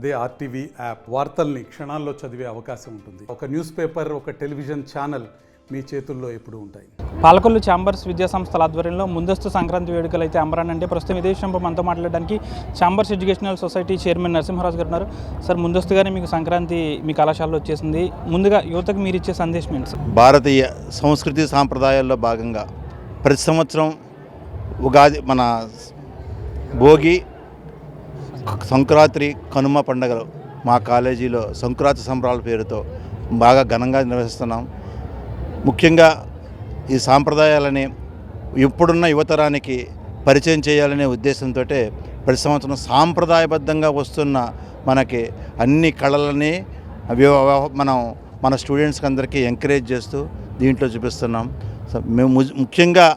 అదే RTV app వార్తల్ని క్షణాల్లో చదివే అవకాశం ఉంటుంది. ఒక న్యూస్ పేపర్, ఒక టెలివిజన్ ఛానల్ మీ చేతుల్లో ఎప్పుడూ ఉంటాయి. పాలకొల్లు ఛాంబర్స్ విద్యా సంస్థల ఆధ్వర్యంలో ముందస్తు సంక్రాంతి వేడుకలు అయితే అంబరానంటే ప్రస్తుతం ఇదే విషయంపై మనతో మాట్లాడడానికి chambers educational society chairman Narasimharaju గారు ఉన్నారు. సార్, ముందస్తుగానే మీకు సంక్రాంతి మీ కళాశాలలో వచ్చేసింది. ముందుగా యువతకు మీరు ఇచ్చే సందేశం ఏంటి సార్? భారతీయ సంస్కృతి సాంప్రదాయాల్లో భాగంగా ప్రతి సంవత్సరం ఉగాది, మన భోగి, సంక్రాంతి, కనుమ పండుగలు మా కాలేజీలో సంక్రాంతి సంబరాల పేరుతో బాగా ఘనంగా నిర్వహిస్తున్నాం. ముఖ్యంగా ఈ సాంప్రదాయాలని ఇప్పుడున్న యువతరానికి పరిచయం చేయాలనే ఉద్దేశంతో ప్రతి సంవత్సరం సాంప్రదాయబద్ధంగా వస్తున్న మనకి అన్ని కళలని మన స్టూడెంట్స్కి అందరికీ ఎంకరేజ్ చేస్తూ దీంట్లో చూపిస్తున్నాం. మేము ముఖ్యంగా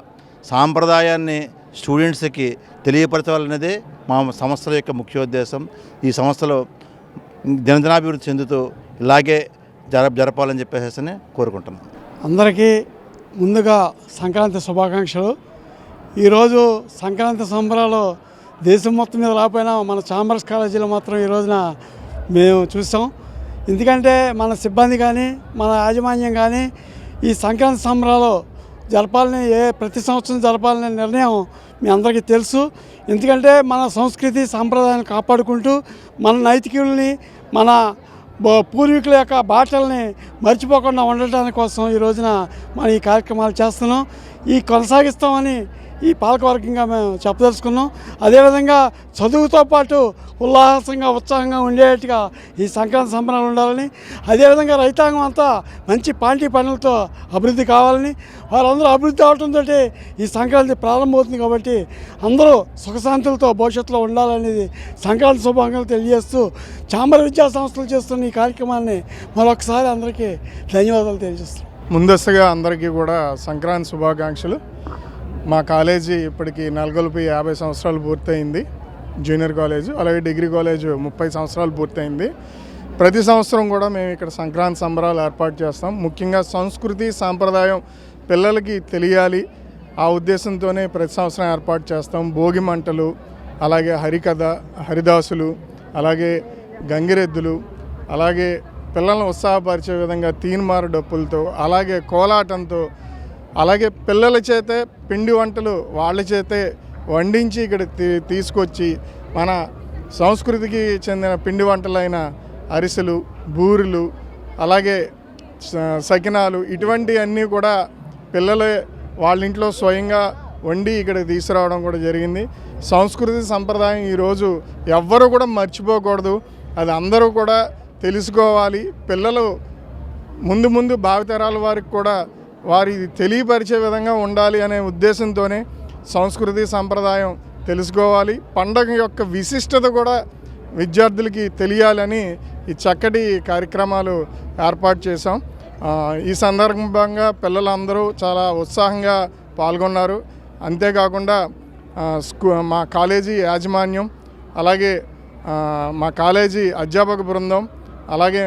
సాంప్రదాయాన్ని స్టూడెంట్స్కి తెలియపరచాలనేదే మా సంస్థల యొక్క ముఖ్య ఉద్దేశం. ఈ సంస్థలో దినదినాభివృద్ధి చెందుతూ ఇలాగే జరపాలని చెప్పేసి కోరుకుంటున్నాం. అందరికీ ముందుగా సంక్రాంతి శుభాకాంక్షలు. ఈరోజు సంక్రాంతి సంబరాలు దేశం మొత్తం మీద రాకపోయినా మన ఛాంబర్స్ కాలేజీలో మాత్రం ఈ రోజున మేము చూసాం. ఎందుకంటే మన సిబ్బంది కానీ మన యాజమాన్యం కానీ ఈ సంక్రాంతి సంబరాలు జరపాలని, ప్రతి సంవత్సరం జరపాలనే నిర్ణయం మీ అందరికీ తెలుసు. ఎందుకంటే మన సంస్కృతి సాంప్రదాయాన్ని కాపాడుకుంటూ మన నైతికుల్ని, మన పూర్వీకుల యొక్క బాటల్ని మర్చిపోకుండా ఉండటానికి కోసం ఈ రోజున మనం ఈ కార్యక్రమాలు చేస్తున్నాం. ఈ కొనసాగిస్తామని ఈ పాలకవర్గంగా మేము చెప్పదలుచుకున్నాం. అదేవిధంగా చదువుతో పాటు ఉల్లాసంగా ఉత్సాహంగా ఉండేట్టుగా ఈ సంక్రాంతి సంబరాలు ఉండాలని, అదేవిధంగా రైతాంగం అంతా మంచి పాంటీ పనులతో అభివృద్ధి కావాలని, వారందరూ అభివృద్ధి అవడంతో ఈ సంక్రాంతి ప్రారంభమవుతుంది. కాబట్టి అందరూ సుఖశాంతులతో భవిష్యత్తులో ఉండాలనేది సంక్రాంతి శుభాకాంక్షలు తెలియజేస్తూ ఛాంబర్ విద్యా సంస్థలు చేస్తున్న ఈ కార్యక్రమాన్ని మరొకసారి అందరికీ ధన్యవాదాలు తెలియజేస్తున్నాం. ముందస్తుగా అందరికీ కూడా సంక్రాంతి శుభాకాంక్షలు. మా కాలేజీ ఇప్పటికి నెలకొల్పి 50 సంవత్సరాలు పూర్తయింది. జూనియర్ కాలేజ్, అలాగే డిగ్రీ కాలేజ్ 30 సంవత్సరాలు పూర్తయింది. ప్రతి సంవత్సరం కూడా మేము ఇక్కడ సంక్రాంతి సంబరాలు ఏర్పాటు చేస్తాం. ముఖ్యంగా సంస్కృతి సాంప్రదాయం పిల్లలకి తెలియాలి, ఆ ఉద్దేశంతోనే ప్రతి సంవత్సరం ఏర్పాటు చేస్తాం. భోగి మంటలు, అలాగే హరికథ, హరిదాసులు, అలాగే గంగిరెద్దులు, అలాగే పిల్లలను ఉత్సాహపరిచే విధంగా తీన్మారు డప్పులతో, అలాగే కోలాటంతో, అలాగే పిల్లల చేతే పిండి వంటలు వాళ్ళ చేతే వండించి ఇక్కడ తీసుకొచ్చి మన సంస్కృతికి చెందిన పిండి వంటలైన అరిసెలు, బూరెలు, అలాగే సకినాలు, ఇటువంటివన్నీ కూడా పిల్లలే వాళ్ళ ఇంట్లో స్వయంగా వండి ఇక్కడ తీసుకురావడం కూడా జరిగింది. సంస్కృతి సంప్రదాయం ఈరోజు ఎవ్వరూ కూడా మర్చిపోకూడదు, అది అందరూ కూడా తెలుసుకోవాలి. పిల్లలు ముందు భావితరాల వారికి కూడా వారి తెలియపరిచే విధంగా ఉండాలి అనే ఉద్దేశంతోనే సంస్కృతి సంప్రదాయం తెలుసుకోవాలి. పండగ యొక్క విశిష్టత కూడా విద్యార్థులకి తెలియాలని ఈ చక్కటి కార్యక్రమాలు ఏర్పాటు చేశాం. ఈ సందర్భంగా పిల్లలందరూ చాలా ఉత్సాహంగా పాల్గొన్నారు. అంతేకాకుండా మా కాలేజీ యాజమాన్యం, అలాగే మా కాలేజీ అధ్యాపక బృందం, అలాగే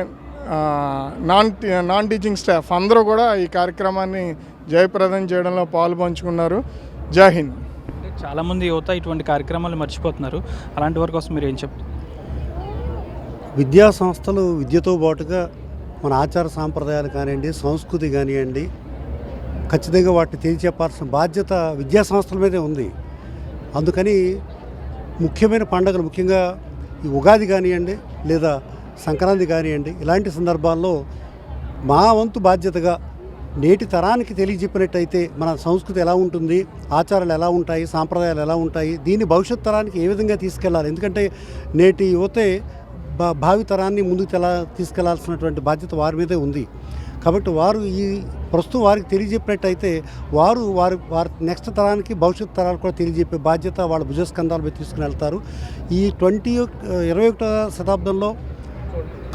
నాన్ టీచింగ్ స్టాఫ్ అందరూ కూడా ఈ కార్యక్రమాన్ని జయప్రదం చేయడంలో పాలు పంచుకున్నారు. జై హింద్. చాలామంది యువత ఇటువంటి కార్యక్రమాలు మర్చిపోతున్నారు, అలాంటి వారి కోసం మీరు ఏం చెప్తారు? విద్యా సంస్థలు విద్యతో పాటుగా మన ఆచార సాంప్రదాయాలు కానివ్వండి, సంస్కృతి కానివ్వండి, ఖచ్చితంగా వాటిని తెలియచెప్పాల్సిన బాధ్యత విద్యా సంస్థల మీదే ఉంది. అందుకని ముఖ్యమైన పండుగలు, ముఖ్యంగా ఈ ఉగాది కానివ్వండి లేదా సంక్రాంతి కానివ్వండి, ఇలాంటి సందర్భాల్లో మా వంతు బాధ్యతగా నేటి తరానికి తెలియజెప్పినట్టయితే మన సంస్కృతి ఎలా ఉంటుంది, ఆచారాలు ఎలా ఉంటాయి, సాంప్రదాయాలు ఎలా ఉంటాయి, దీన్ని భవిష్యత్ తరానికి ఏ విధంగా తీసుకెళ్ళాలి. ఎందుకంటే నేటి యువతే భావి తరాన్ని ముందుకు తీసుకెళ్లాల్సినటువంటి బాధ్యత వారి మీదే ఉంది. కాబట్టి వారు ఈ ప్రస్తుతం వారికి తెలియజెప్పినట్టయితే వారి నెక్స్ట్ తరానికి, భవిష్యత్ తరాలు కూడా తెలియజెప్పే బాధ్యత వాళ్ళ భుజస్కంధాల మీద తీసుకుని వెళ్తారు. ఈ 21వ శతాబ్దంలో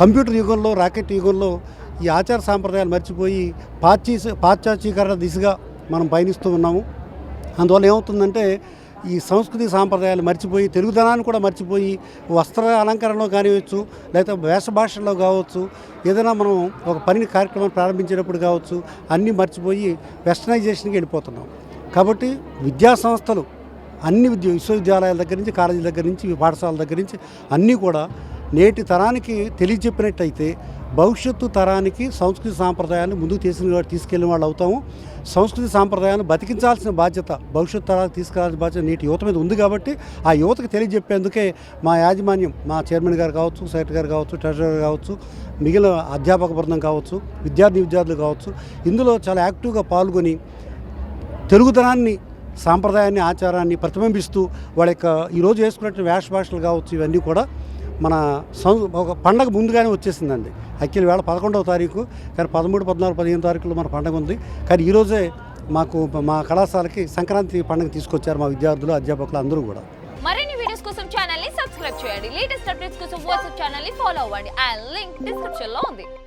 కంప్యూటర్ యుగంలో, రాకెట్ యుగంలో ఈ ఆచార సాంప్రదాయాలు మర్చిపోయి పాశ్చాత్యీకరణ దిశగా మనం పయనిస్తూ ఉన్నాము. అందువల్ల ఏమవుతుందంటే ఈ సంస్కృతి సాంప్రదాయాలు మర్చిపోయి, తెలుగుదనాన్ని కూడా మర్చిపోయి, వస్త్ర అలంకరణలో కానివచ్చు, లేకపోతే వేషభాషల్లో కావచ్చు, ఏదైనా మనం ఒక కార్యక్రమాన్ని ప్రారంభించేటప్పుడు కావచ్చు, అన్నీ మర్చిపోయి వెస్టర్నైజేషన్కి వెళ్ళిపోతున్నాం. కాబట్టి విద్యా సంస్థలు అన్ని విశ్వవిద్యాలయాల దగ్గర నుంచి, కాలేజీల దగ్గర నుంచి, పాఠశాలల దగ్గర నుంచి అన్నీ కూడా నేటి తరానికి తెలియచెప్పినట్టయితే భవిష్యత్తు తరానికి సంస్కృతి సాంప్రదాయాన్ని ముందుకు తీసుకెళ్ళిన వాళ్ళు అవుతాము. సంస్కృతి సాంప్రదాయాన్ని బతికించాల్సిన బాధ్యత భవిష్యత్తు తరాలకు తీసుకెళ్లాల్సిన బాధ్యత నేటి యువత మీద ఉంది. కాబట్టి ఆ యువతకు తెలియజెప్పేందుకే మా యాజమాన్యం, మా చైర్మన్ గారు కావచ్చు, సెక్రటరీ గారు కావచ్చు, ట్రెజరర్ కావచ్చు, మిగిలిన అధ్యాపక బృందం కావచ్చు, విద్యార్థులు కావచ్చు, ఇందులో చాలా యాక్టివ్గా పాల్గొని తెలుగుతనాన్ని, సాంప్రదాయాన్ని, ఆచారాన్ని ప్రతిబింబిస్తూ వాళ్ళ యొక్క ఈరోజు వేసుకున్నట్టు వేషభాషలు కావచ్చు, ఇవన్నీ కూడా మన ఒక పండగ ముందుగానే వచ్చేసిందండి. యాక్చువల్లీ వేళ 11వ తారీఖు, కానీ 13, 14, 15 తారీఖులో మన పండగ ఉంది. కానీ ఈరోజే మా కళాశాలకి సంక్రాంతి పండుగ తీసుకొచ్చారు మా విద్యార్థులు, అధ్యాపకులు అందరూ కూడా. మరిన్ని వీడియోస్ కోసం ఛానల్ ని సబ్స్క్రైబ్ చేయండి. లేటెస్ట్ అప్డేట్స్ కోసం వాట్సాప్ ఛానల్ ని ఫాలో అవ్వండి. ఆ లింక్ డిస్క్రిప్షన్ లో ఉంది.